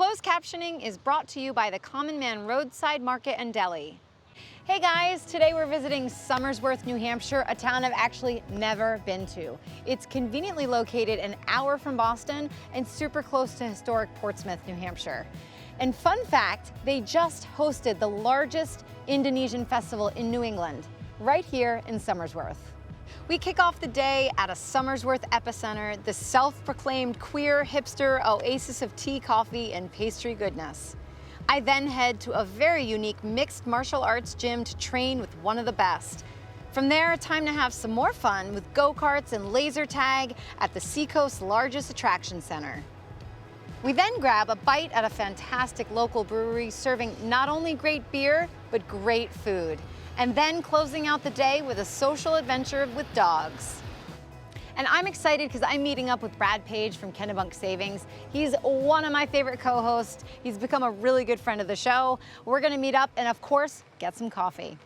Closed captioning is brought to you by the Common Man Roadside Market and Deli. Hey guys, today we're visiting Somersworth, New Hampshire, a town I've actually never been to. It's conveniently located an hour from Boston and super close to historic Portsmouth, New Hampshire. And fun fact, they just hosted the largest Indonesian festival in New England, right here in Somersworth. We kick off the day at a Somersworth epicenter, the self-proclaimed queer hipster oasis of tea, coffee, and pastry goodness. I then head to a very unique mixed martial arts gym to train with one of the best. From there, time to have some more fun with go-karts and laser tag at the Seacoast's largest attraction center. We then grab a bite at a fantastic local brewery serving not only great beer, but great food. And then closing out the day with a social adventure with dogs. And I'm excited because I'm meeting up with Brad Page from Kennebunk Savings. He's one of my favorite co-hosts. He's become a really good friend of the show. We're gonna meet up and of course, get some coffee.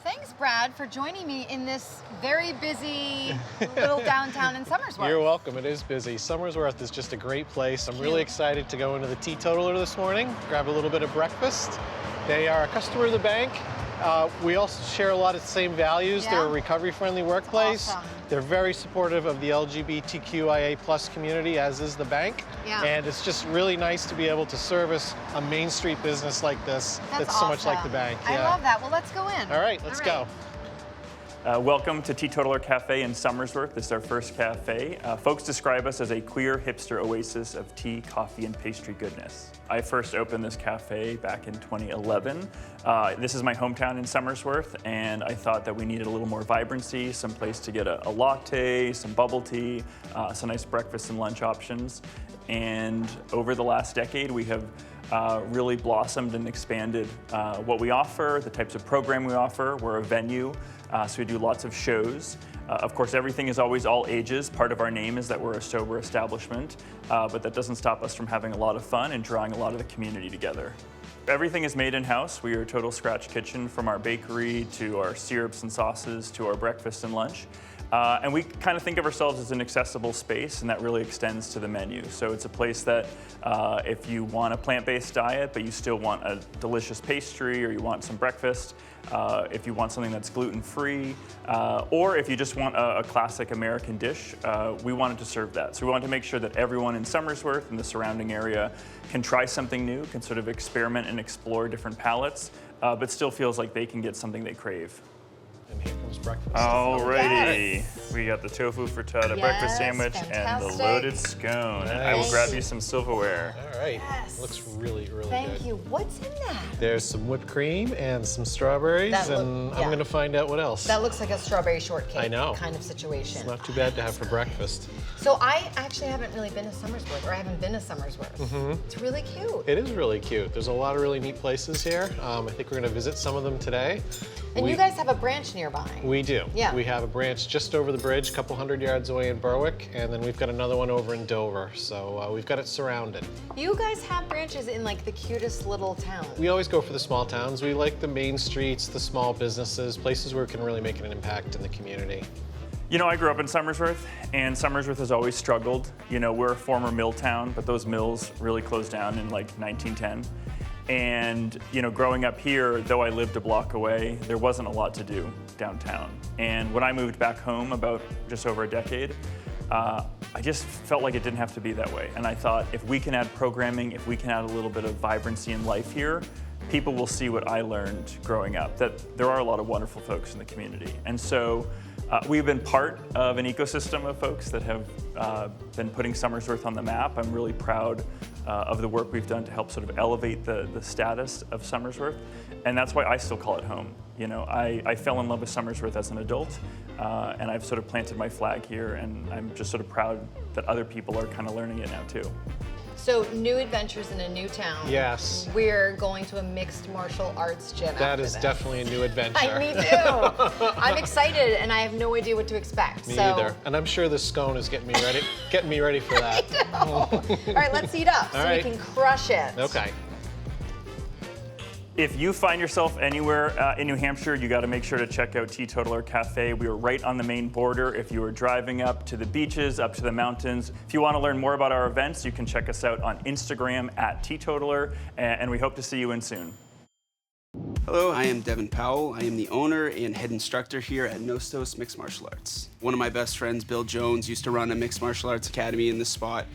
Thanks, Brad, for joining me in this very busy little downtown in Somersworth. You're welcome, it is busy. Somersworth is just a great place. I'm really excited to go into the Teetotaler this morning, grab a little bit of breakfast. They are a customer of the bank. We also share a lot of the same values. They're a recovery-friendly workplace. Awesome. They're very supportive of the LGBTQIA+ community, as is the bank. Yeah. And it's just really nice to be able to service a Main Street business like this that's so much like the bank. I love that. Well, let's go in. All right, let's go. Welcome to Teetotaler Cafe in Somersworth. This is our first cafe. Folks describe us as a queer hipster oasis of tea, coffee, and pastry goodness. I first opened this cafe back in 2011. This is my hometown in Somersworth, and I thought that we needed a little more vibrancy, some place to get a latte, some bubble tea, some nice breakfast and lunch options. And over the last decade, we have really blossomed and expanded what we offer, the types of program we offer. We're a venue, so we do lots of shows. Of course, everything is always all ages. Part of our name is that we're a sober establishment, but that doesn't stop us from having a lot of fun and drawing a lot of the community together. Everything is made in-house. We are a total scratch kitchen, from our bakery to our syrups and sauces to our breakfast and lunch. And we kind of think of ourselves as an accessible space, and that really extends to the menu. So it's a place that if you want a plant-based diet, but you still want a delicious pastry, or you want some breakfast, if you want something that's gluten-free, or if you just want a classic American dish, we wanted to serve that. So we wanted to make sure that everyone in Somersworth and the surrounding area can try something new, can sort of experiment and explore different palates, but still feels like they can get something they crave. And here comes breakfast. Alrighty, Yes. We got the tofu frittata Yes, breakfast sandwich fantastic. and the loaded scone. I will Nice. grab you some silverware. All right, Yes. looks really, really good. Thank you. What's in that? There's some whipped cream and some strawberries, and I'm gonna find out what else. That looks like a strawberry shortcake I know. kind of situation. It's not too bad to have for breakfast. So I actually haven't really been to Somersworth, or I haven't been to Somersworth. It's really cute. It is really cute. There's a lot of really neat places here. I think we're gonna visit some of them today. And you guys have a branch nearby. We do. Yeah. We have a branch just over the bridge, a couple hundred yards away in Berwick, and then we've got another one over in Dover. So we've got it surrounded. You guys have branches in like the cutest little towns. We always go for the small towns. We like the main streets, the small businesses, places where we can really make an impact in the community. You know, I grew up in Somersworth, and Somersworth has always struggled. You know, we're a former mill town, but those mills really closed down in like 1910. And, you know, growing up here, though I lived a block away, there wasn't a lot to do downtown. And when I moved back home about just over a decade, I just felt like it didn't have to be that way. And I thought, if we can add programming, if we can add a little bit of vibrancy and life here, people will see what I learned growing up, that there are a lot of wonderful folks in the community. And so we've been part of an ecosystem of folks that have been putting Somersworth on the map. I'm really proud of the work we've done to help sort of elevate the status of Somersworth. And that's why I still call it home. You know, I fell in love with Somersworth as an adult, and I've sort of planted my flag here, and I'm just sort of proud that other people are kind of learning it now too. So new adventures in a new town. Yes. We're going to a mixed martial arts gym. That after is this. definitely a new adventure. Me too. I'm excited, and I have no idea what to expect. Me so. either. And I'm sure this scone is getting me ready for that. All right, let's eat up so All right. we can crush it. Okay. If you find yourself anywhere in New Hampshire, you got to make sure to check out Teetotaler Cafe. We are right on the main border. If you are driving up to the beaches, up to the mountains, if you want to learn more about our events, you can check us out on Instagram at Teetotaler, and we hope to see you in soon. Hello, I am Devin Powell. I am the owner and head instructor here at Nostos Mixed Martial Arts. One of my best friends, Bill Jones, used to run a mixed martial arts academy in this spot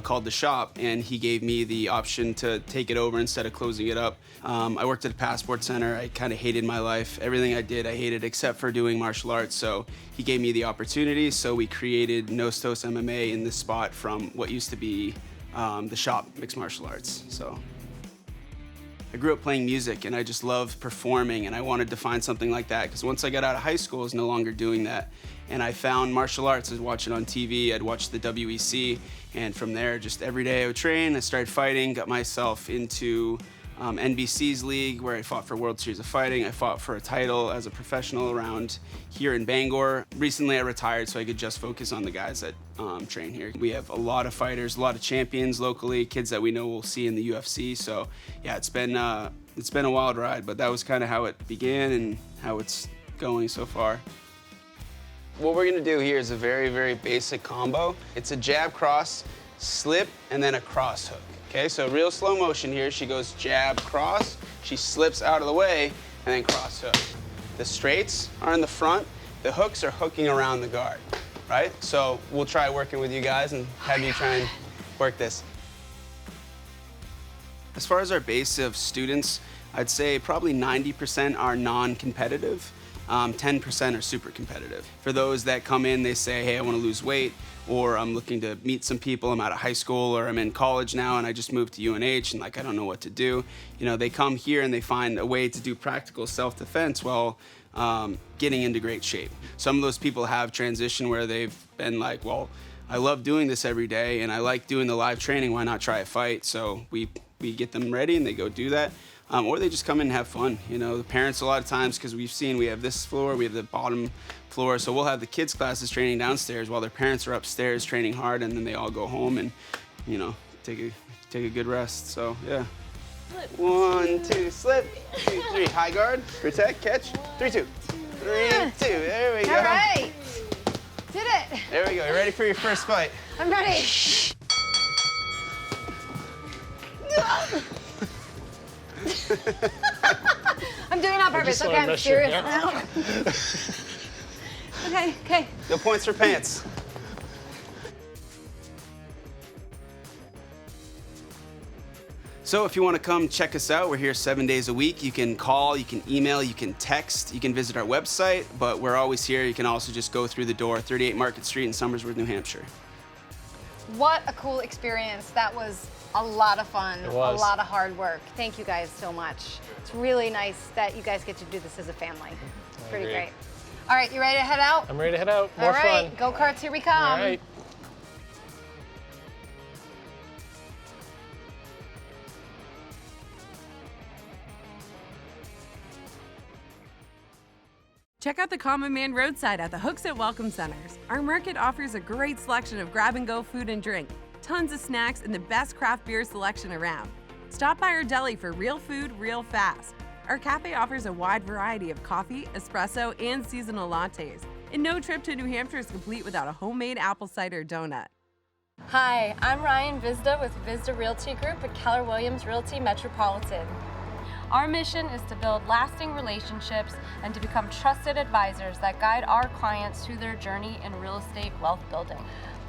called The Shop, and he gave me the option to take it over instead of closing it up. I worked at a passport center. I kind of hated my life. Everything I did, I hated except for doing martial arts, so he gave me the opportunity, so we created Nostos MMA in this spot from what used to be The Shop Mixed Martial Arts. So I grew up playing music and I just loved performing, and I wanted to find something like that because once I got out of high school I was no longer doing that, and I found martial arts. I was watching on TV, I'd watch the WEC, and from there just every day I would train. I started fighting, got myself into NBC's league where I fought for World Series of Fighting. I fought for a title as a professional around here in Bangor. Recently I retired so I could just focus on the guys that train here. We have a lot of fighters, a lot of champions locally, kids that we know we'll see in the UFC. So yeah, it's been a wild ride, but that was kind of how it began and how it's going so far. What we're gonna do here is a very, very basic combo. It's a jab cross, slip, and then a cross hook. Okay, so real slow motion here. She goes jab, cross, she slips out of the way, and then cross hook. The straights are in the front, the hooks are hooking around the guard, right? So we'll try working with you guys and have you try and work this. As far as our base of students, I'd say probably 90% are non-competitive. 10% are super competitive. For those that come in, they say, hey, I want to lose weight, or I'm looking to meet some people, I'm out of high school, or I'm in college now and I just moved to UNH and like I don't know what to do. You know, they come here and they find a way to do practical self-defense while getting into great shape. Some of those people have transitioned where they've been like, well, I love doing this every day and I like doing the live training, why not try a fight? So we get them ready and they go do that. Or they just come in and have fun. You know, the parents a lot of times, because we have this floor, we have the bottom floor, so we'll have the kids' classes training downstairs while their parents are upstairs training hard, and then they all go home and, you know, take a good rest. So yeah. 1, 2, slip, 2, 3, high guard, protect, catch, 3, 2, 3, 2. There we go. All right, did it. There we go. You ready for your first fight? I'm ready. I'm doing it on purpose. Okay, I'm serious now. Okay. No points for pants. So if you want to come check us out, we're here 7 days a week. You can call, you can email, you can text, you can visit our website, but we're always here. You can also just go through the door, 38 Market Street in Somersworth, New Hampshire. What a cool experience. That was a lot of fun, It was. a lot of hard work. Thank you guys so much. It's really nice that you guys get to do this as a family. Pretty agree. great. All right, you ready to head out? I'm ready to head out. All More right, fun. go-karts, here we come. All right. Check out the Common Man Roadside at the Hooks at Welcome Centers. Our market offers a great selection of grab-and-go food and drink, tons of snacks, and the best craft beer selection around. Stop by our deli for real food, real fast. Our cafe offers a wide variety of coffee, espresso, and seasonal lattes. And no trip to New Hampshire is complete without a homemade apple cider donut. Hi, I'm Ryan Vizda with Vizda Realty Group at Keller Williams Realty Metropolitan. Our mission is to build lasting relationships and to become trusted advisors that guide our clients through their journey in real estate wealth building.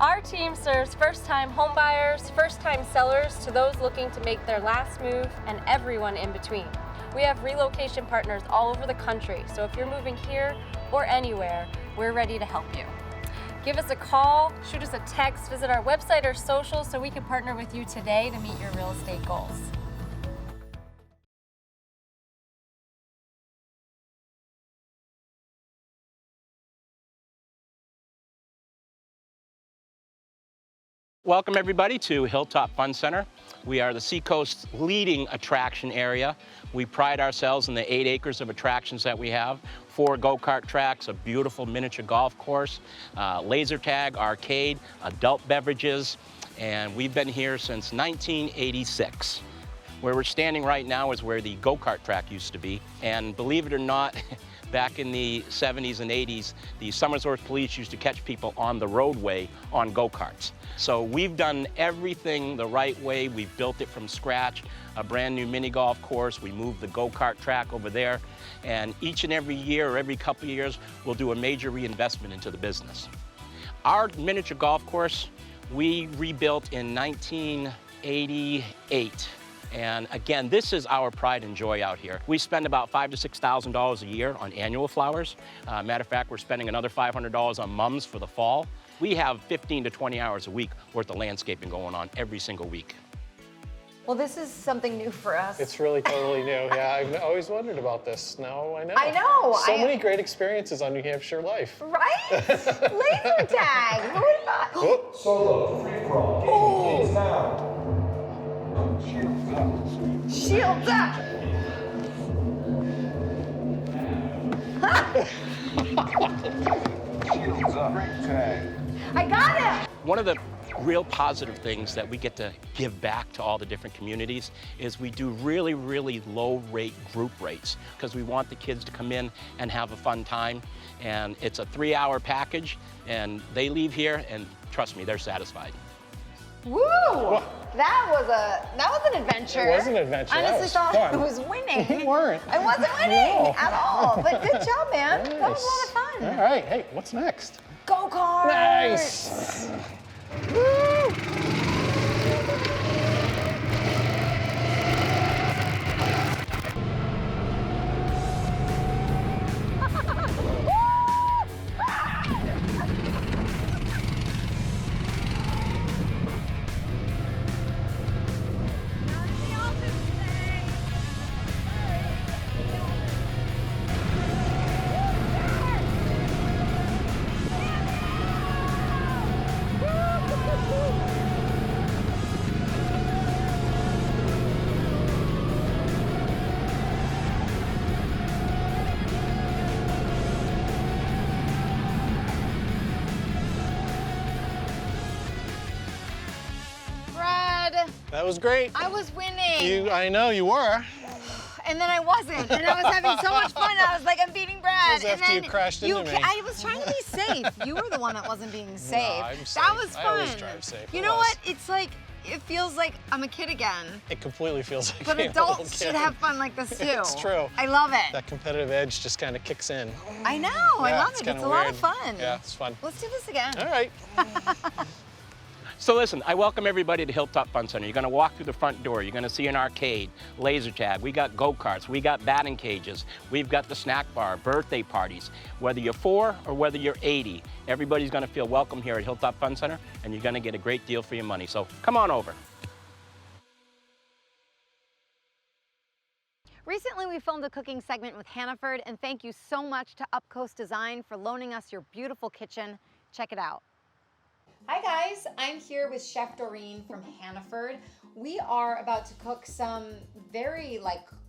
Our team serves first-time homebuyers, first-time sellers, to those looking to make their last move, and everyone in between. We have relocation partners all over the country, so if you're moving here or anywhere, we're ready to help you. Give us a call, shoot us a text, visit our website or socials so we can partner with you today to meet your real estate goals. Welcome everybody to Hilltop Fun Center. We are the Seacoast's leading attraction area. We pride ourselves in the 8 acres of attractions that we have. 4 go-kart tracks, a beautiful miniature golf course, laser tag, arcade, adult beverages, and we've been here since 1986. Where we're standing right now is where the go-kart track used to be. And believe it or not, back in the 70s and 80s, the Somersworth police used to catch people on the roadway on go-karts. So we've done everything the right way. We've built it from scratch, a brand new mini golf course. We moved the go-kart track over there. And each and every year or every couple of years, we'll do a major reinvestment into the business. Our miniature golf course, we rebuilt in 1988. And again, this is our pride and joy out here. We spend about $5,000 to $6,000 a year on annual flowers. Matter of fact, we're spending another $500 on mums for the fall. We have 15 to 20 hours a week worth of landscaping going on every single week. Well, this is something new for us. It's really totally new. Yeah, I've always wondered about this. Now I know. I know. So many great experiences on New Hampshire Life. Right? Laser tag. Who would have thought? Solo, free for all. Games now. Shields up. Shields up. Great tag. I got him. One of the real positive things that we get to give back to all the different communities is we do really, really low rate group rates because we want the kids to come in and have a fun time. And it's a 3-hour package and they leave here and trust me, they're satisfied. Woo! That was an adventure. It was an adventure. I honestly thought fun. I was winning. You weren't. I wasn't winning at all. But good job, man. Nice. That was a lot of fun. All right, hey, what's next? Go-karts. Nice. Woo! That was great. I was winning. I know you were. And then I wasn't. And I was having so much fun. I was like, I'm beating Brad. It was after you crashed into me. I was trying to be safe. You were the one that wasn't being safe. I'm safe. That was fun. I always drive safe. You know what? It's like, it feels like I'm a kid again. It completely feels like But being a little adults kid. should have fun like this too. It's true. I love it. That competitive edge just kind of kicks in. I know. I Yeah, love it. kinda It's a lot of weird. fun. Yeah, it's fun. Let's do this again. All right. So listen, I welcome everybody to Hilltop Fun Center. You're gonna walk through the front door. You're gonna see an arcade, laser tag. We got go-karts, we got batting cages. We've got the snack bar, birthday parties. Whether you're 4 or whether you're 80, everybody's gonna feel welcome here at Hilltop Fun Center and you're gonna get a great deal for your money. So come on over. Recently, we filmed a cooking segment with Hannaford, and thank you so much to Upcoast Design for loaning us your beautiful kitchen. Check it out. Hi guys, I'm here with Chef Doreen from Hannaford. We are about to cook some very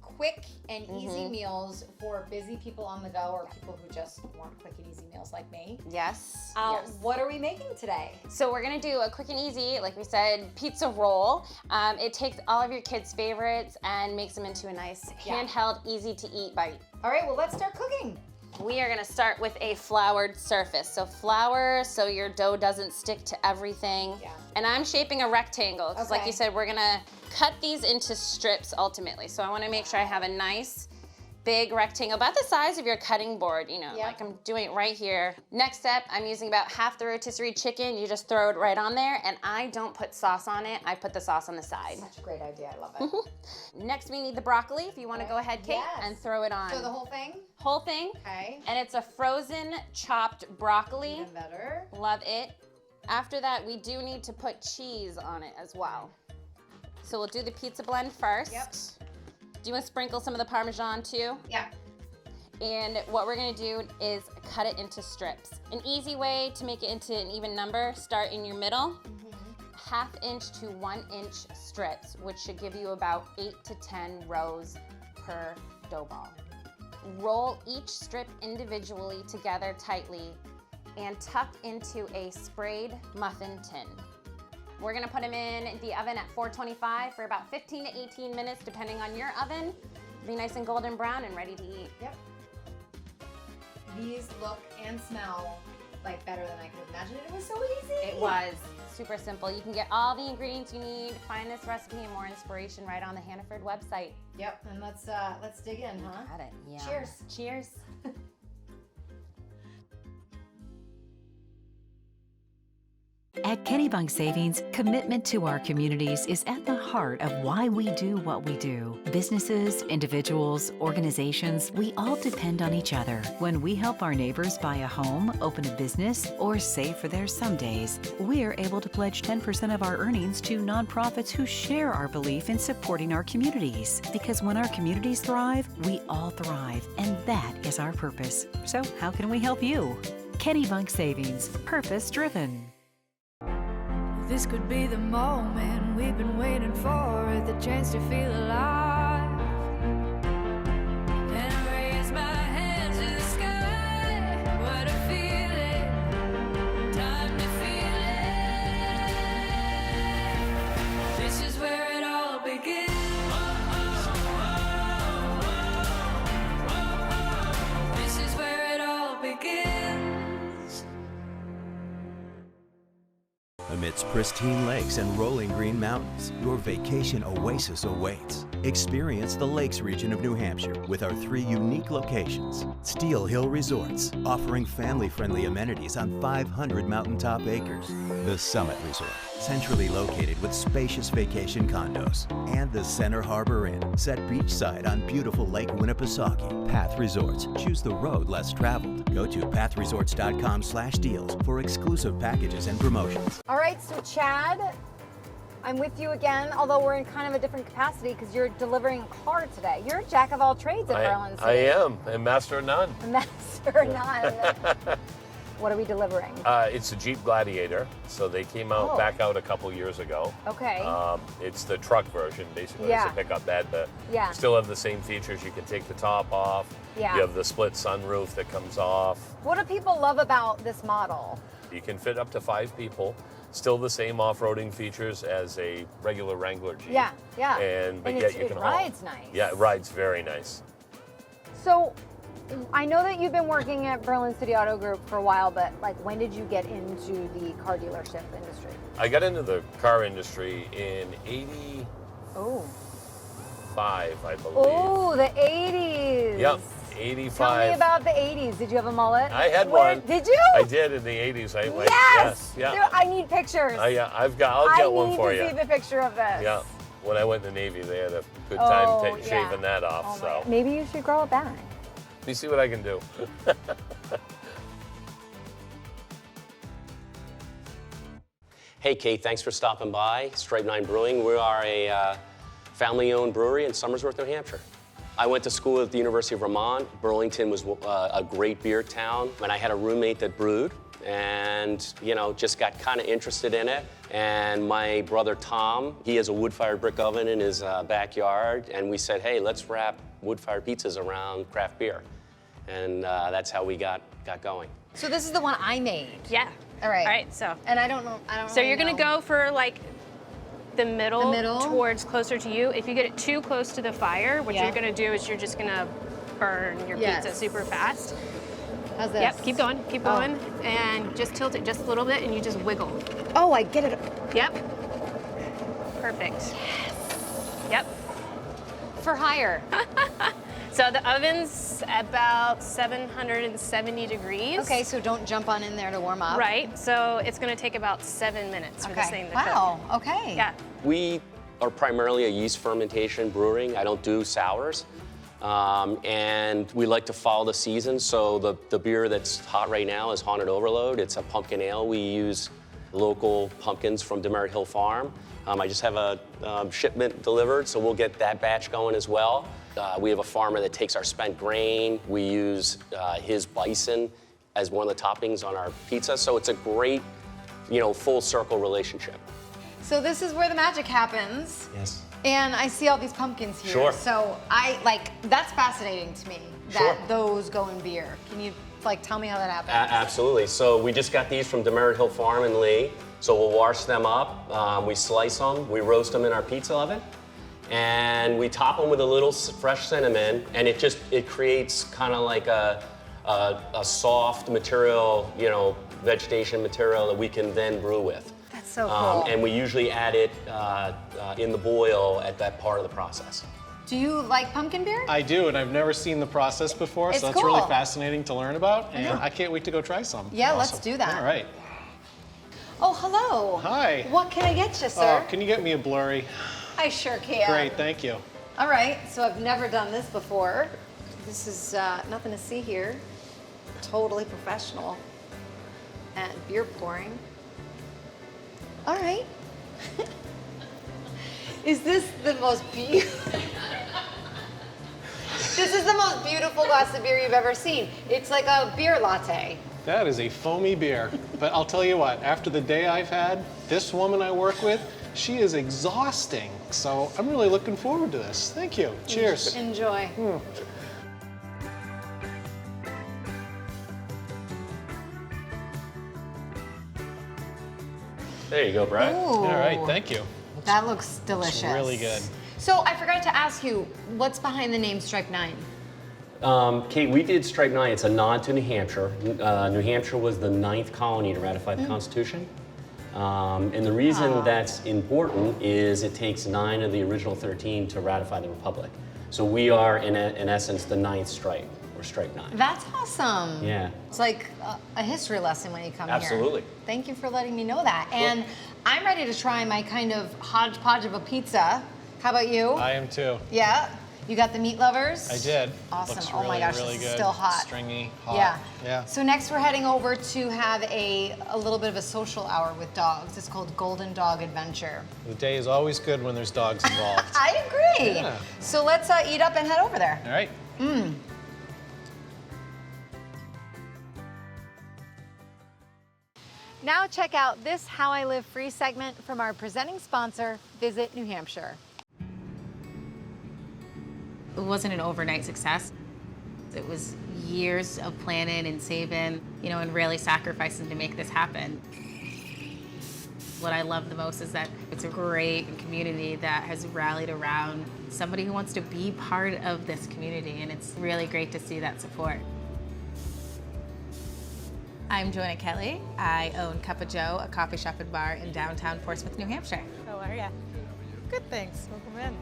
quick and easy meals for busy people on the go or people who just want quick and easy meals like me. Yes. What are we making today? So we're gonna do a quick and easy, like we said, pizza roll. It takes all of your kids' favorites and makes them into a nice handheld, easy to eat bite. All right, well, let's start cooking. We are gonna start with a floured surface. So flour so your dough doesn't stick to everything. Yeah. And I'm shaping a rectangle, because like you said, we're gonna cut these into strips ultimately. So I wanna make sure I have a nice big rectangle, about the size of your cutting board, you know, like I'm doing it right here. Next step, I'm using about half the rotisserie chicken. You just throw it right on there, and I don't put sauce on it. I put the sauce on the side. Such a great idea, I love it. Next, we need the broccoli, if you wanna go ahead, Kate, and throw it on. So the whole thing? Whole thing. Okay. And it's a frozen chopped broccoli. Even better. Love it. After that, we do need to put cheese on it as well. So we'll do the pizza blend first. Yep. Do you want to sprinkle some of the Parmesan too? Yeah. And what we're gonna do is cut it into strips. An easy way to make it into an even number, start in your middle, 1/2 inch to 1 inch strips, which should give you about 8 to 10 rows per dough ball. Roll each strip individually together tightly and tuck into a sprayed muffin tin. We're gonna put them in the oven at 425 for about 15 to 18 minutes, depending on your oven. Be nice and golden brown and ready to eat. Yep. These look and smell like better than I could imagine. It was so easy. It was super simple. You can get all the ingredients you need, find this recipe and more inspiration right on the Hannaford website. Yep, and let's dig in, huh? Got it. Yeah. Cheers. Cheers. At Kennebunk Savings, commitment to our communities is at the heart of why we do what we do. Businesses, individuals, organizations, we all depend on each other. When we help our neighbors buy a home, open a business, or save for their somedays, we're able to pledge 10% of our earnings to nonprofits who share our belief in supporting our communities. Because when our communities thrive, we all thrive, and that is our purpose. So how can we help you? Kennebunk Savings, purpose-driven. This could be the moment we've been waiting for, the chance to feel alive. And I raise my hands to the sky. What a feeling, time to feel it. This is where it all begins. This is where it all begins. Amidst pristine lakes and rolling green mountains, your vacation oasis awaits. Experience the Lakes region of New Hampshire with our 3 unique locations. Steel Hill Resorts, offering family-friendly amenities on 500 mountaintop acres. The Summit Resort, centrally located with spacious vacation condos. And the Center Harbor Inn, set beachside on beautiful Lake Winnipesaukee. Path Resorts, choose the road less traveled. Go to pathresorts.com/deals for exclusive packages and promotions. All right, so Chad, I'm with you again, although we're in kind of a different capacity because you're delivering a car today. You're a jack of all trades at Berlin City. I am, and master of none. Master of none. What are we delivering? It's a Jeep Gladiator, so they came out back out a couple years ago. Okay. It's the truck version, basically. Yeah. It's a pickup bed, but yeah. still have the same features. You can take the top off. Yeah. You have the split sunroof that comes off. What do people love about this model? You can fit up to 5 people. Still the same off-roading features as a regular Wrangler Jeep. Yeah, yeah. But and yet you can haul. It rides nice. Yeah, it rides very nice. So, I know that you've been working at Berlin City Auto Group for a while, but like, when did you get into the car dealership industry? I got into the car industry in '85, I believe. Oh, the 80s. Yep, 85. Tell me about the 80s. Did you have a mullet? I had one. Did you? I did in the 80s. Yes! Yeah. Dude, I need pictures. I'll get one for you. I need to see the picture of this. Yeah. When I went in the Navy, they had a good time shaving that off. So maybe you should grow it back. Let me see what I can do. Hey, Kate, thanks for stopping by. Stripe 9 Brewing. We are a family-owned brewery in Somersworth, New Hampshire. I went to school at the University of Vermont. Burlington was a great beer town, and I had a roommate that brewed, and just got kind of interested in it. And my brother Tom, he has a wood-fired brick oven in his backyard, and we said, hey, let's wrap wood-fired pizzas around craft beer. And that's how we got going. So this is the one I made. Yeah. All right. All right, so. And I don't know. So you're gonna go for like the middle towards closer to you. If you get it too close to the fire, what you're gonna do is you're just gonna burn your pizza super fast. How's this? Yep, keep going, and just tilt it just a little bit and you just wiggle. Oh, I get it. Yep. Perfect. Yes. Yep. For hire. So the oven's about 770 degrees. Okay, so don't jump on in there to warm up. Right, so it's gonna take about 7 minutes for this thing to cook. Wow, okay. Yeah. We are primarily a yeast fermentation brewing. I don't do sours. And we like to follow the season. So the beer that's hot right now is Haunted Overload. It's a pumpkin ale. We use local pumpkins from Demerit Hill Farm. I just have a shipment delivered, so we'll get that batch going as well. We have a farmer that takes our spent grain. We use his bison as one of the toppings on our pizza. So it's a great, full circle relationship. So this is where the magic happens. Yes. And I see all these pumpkins here. Sure. So that's fascinating to me that those go in beer. Can you tell me how that happens? Absolutely. So we just got these from Demerit Hill Farm in Lee. So we'll wash them up, we slice them, we roast them in our pizza oven, and we top them with a little fresh cinnamon, and it creates kind of like a soft material, you know, vegetation material that we can then brew with. That's so cool. And we usually add it in the boil at that part of the process. Do you like pumpkin beer? I do, and I've never seen the process before, It's so it's cool. really fascinating to learn about, and I can't wait to go try some. Yeah, Awesome. let's do that. All right. Oh, hello. Hi. What can I get you, sir? Oh, can you get me a blurry? I sure can. Great, thank you. All right, so I've never done this before. This is nothing to see here. Totally professional. And beer pouring. All right. Is this the most beautiful? This is the most beautiful glass of beer you've ever seen. It's like a beer latte. That is a foamy beer. But I'll tell you what, after the day I've had, this woman I work with, she is exhausting. So I'm really looking forward to this. Thank you. Cheers. Enjoy. There you go, Brett. Ooh. All right, thank you. That looks delicious. It's really good. So I forgot to ask you, what's behind the name Strike 9? Kate, we did Strike 9. It's a nod to New Hampshire. New Hampshire was the 9th colony to ratify the Constitution. And the reason that's important is it takes 9 of the original 13 to ratify the Republic. So we are, in essence, the 9th strike, or Strike 9. That's awesome. Yeah. It's like a history lesson when you come Absolutely. here. Thank you for letting me know that. And I'm ready to try my kind of hodgepodge of a pizza. How about you? I am too. Yeah? You got the meat lovers? I did. Awesome. Looks Oh my gosh, really this good. is still hot. Stringy, hot. Yeah. Yeah. So next we're heading over to have a little bit of a social hour with dogs. It's called Golden Dog Adventure. The day is always good when there's dogs involved. I agree. Yeah. So let's eat up and head over there. All right. Now check out this How I Live free segment from our presenting sponsor, Visit New Hampshire. It wasn't an overnight success. It was years of planning and saving, you know, and really sacrificing to make this happen. What I love the most is that it's a great community that has rallied around somebody who wants to be part of this community, and it's really great to see that support. I'm Joanna Kelly. I own Cup of Joe, a coffee shop and bar in downtown Portsmouth, New Hampshire. How are ya? Good, thanks. Welcome in.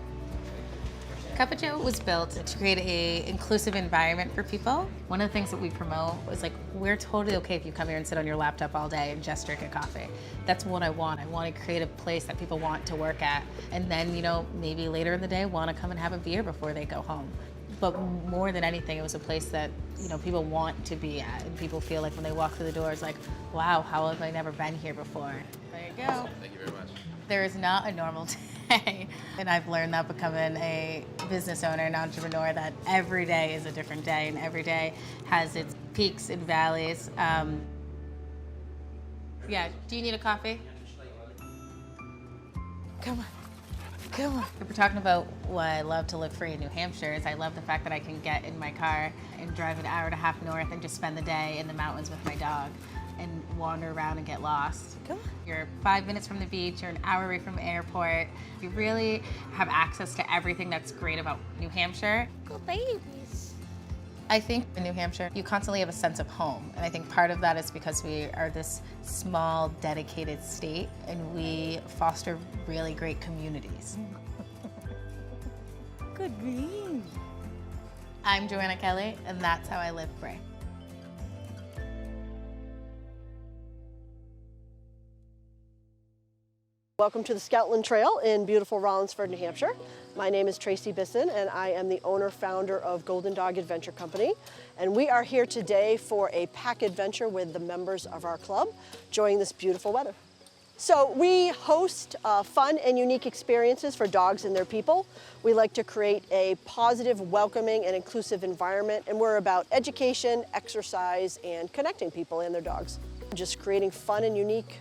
Cup of Joe was built to create an inclusive environment for people. One of the things that we promote is like, we're totally okay if you come here and sit on your laptop all day and just drink a coffee. That's what I want. I want to create a place that people want to work at. And then, you know, maybe later in the day, want to come and have a beer before they go home. But more than anything, it was a place that, you know, people want to be at. And people feel like when they walk through the doors, like, wow, how have I never been here before? There you go. Thank you very much. There is not a normal day. And I've learned that becoming a business owner and entrepreneur, that every day is a different day and every day has its peaks and valleys. Yeah, do you need a coffee? Come on. Come on. If we're talking about why I love to live free in New Hampshire, is I love the fact that I can get in my car and drive an hour and a half north and just spend the day in the mountains with my dog and wander around and get lost. Come on. You're 5 minutes from the beach, you're an hour away from the airport. You really have access to everything that's great about New Hampshire. Go babies. I think in New Hampshire, you constantly have a sense of home. And I think part of that is because we are this small, dedicated state, and we foster really great communities. Good green. I'm Joanna Kelly, and that's how I live free. Welcome to the Scoutland Trail in beautiful Rollinsford, New Hampshire. My name is Tracy Bisson, and I am the owner-founder of Golden Dog Adventure Company. And we are here today for a pack adventure with the members of our club, enjoying this beautiful weather. So we host fun and unique experiences for dogs and their people. We like to create a positive, welcoming, and inclusive environment, and we're about education, exercise, and connecting people and their dogs. Just creating fun and unique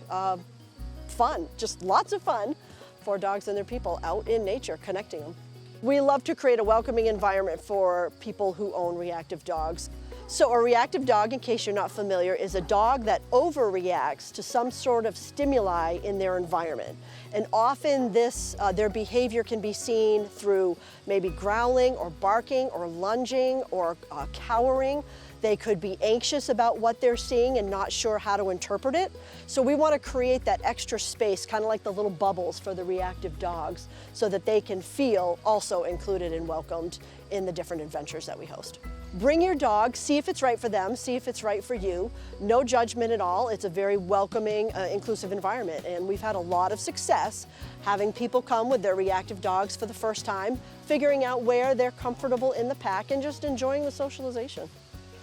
fun, just lots of fun for dogs and their people out in nature, connecting them. We love to create a welcoming environment for people who own reactive dogs. So a reactive dog, in case you're not familiar, is a dog that overreacts to some sort of stimuli in their environment. And often their behavior can be seen through maybe growling or barking or lunging or cowering. They could be anxious about what they're seeing and not sure how to interpret it. So we want to create that extra space, kind of like the little bubbles for the reactive dogs, so that they can feel also included and welcomed in the different adventures that we host. Bring your dog, see if it's right for them, see if it's right for you. No judgment at all. It's a very welcoming, inclusive environment. And we've had a lot of success having people come with their reactive dogs for the first time, figuring out where they're comfortable in the pack and just enjoying the socialization.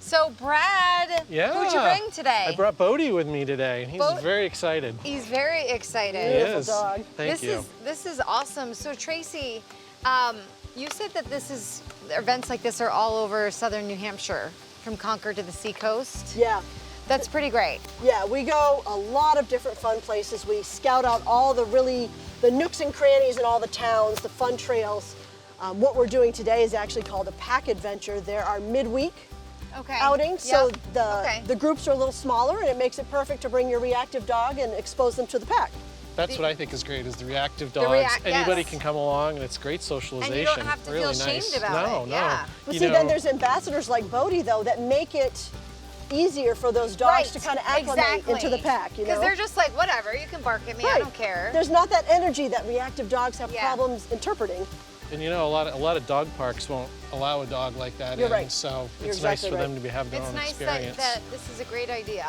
So Brad, who'd you bring today? I brought Bodie with me today, and he's very excited. He's very excited. Beautiful dog. Thank you. This is awesome. So Tracy, you said that events like this are all over southern New Hampshire, from Concord to the seacoast. Yeah. That's pretty great. Yeah, we go a lot of different fun places. We scout out all the nooks and crannies in all the towns, the fun trails. What we're doing today is actually called a pack adventure. There are midweek outings, so the groups are a little smaller, and it makes it perfect to bring your reactive dog and expose them to the pack. That's what I think is great, is the reactive dogs. Anybody can come along, and it's great socialization. And you don't have to really feel nice. shamed about it. No. Well, see, then there's ambassadors like Bodie, though, that make it easier for those dogs to kind of acclimate into the pack, you know? Because they're just like, whatever, you can bark at me, I don't care. There's not that energy that reactive dogs have problems interpreting. And you know, a lot of dog parks won't allow a dog like that You're in, right. so You're it's exactly nice for right. them to have their own experience. It's nice that this is a great idea.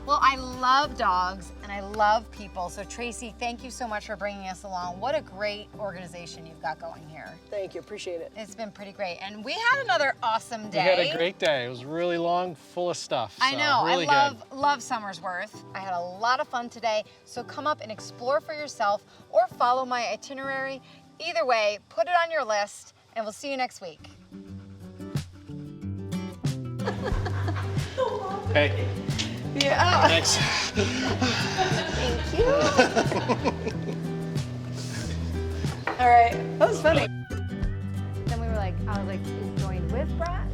Well, I love dogs and I love people. So Tracy, thank you so much for bringing us along. What a great organization you've got going here. Thank you, appreciate it. It's been pretty great. And we had another awesome day. We had a great day. It was really long, full of stuff. I know, really I love Somersworth. I had a lot of fun today. So come up and explore for yourself or follow my itinerary. Either way, put it on your list and we'll see you next week. Hey. Yeah. Thanks. Thank you. All right, that was funny. Then we were like, I was like, is joined with Brad?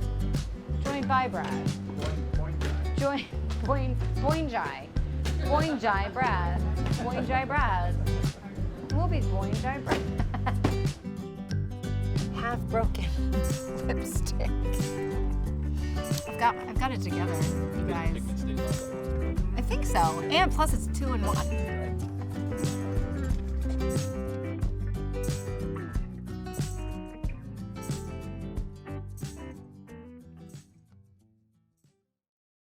Joined by Brad. Boinjai Brad. Boinjai Brad. We'll be Boinjai Brad. Half broken lipstick. I've got it together, you guys. I think so. And plus it's 2 in 1.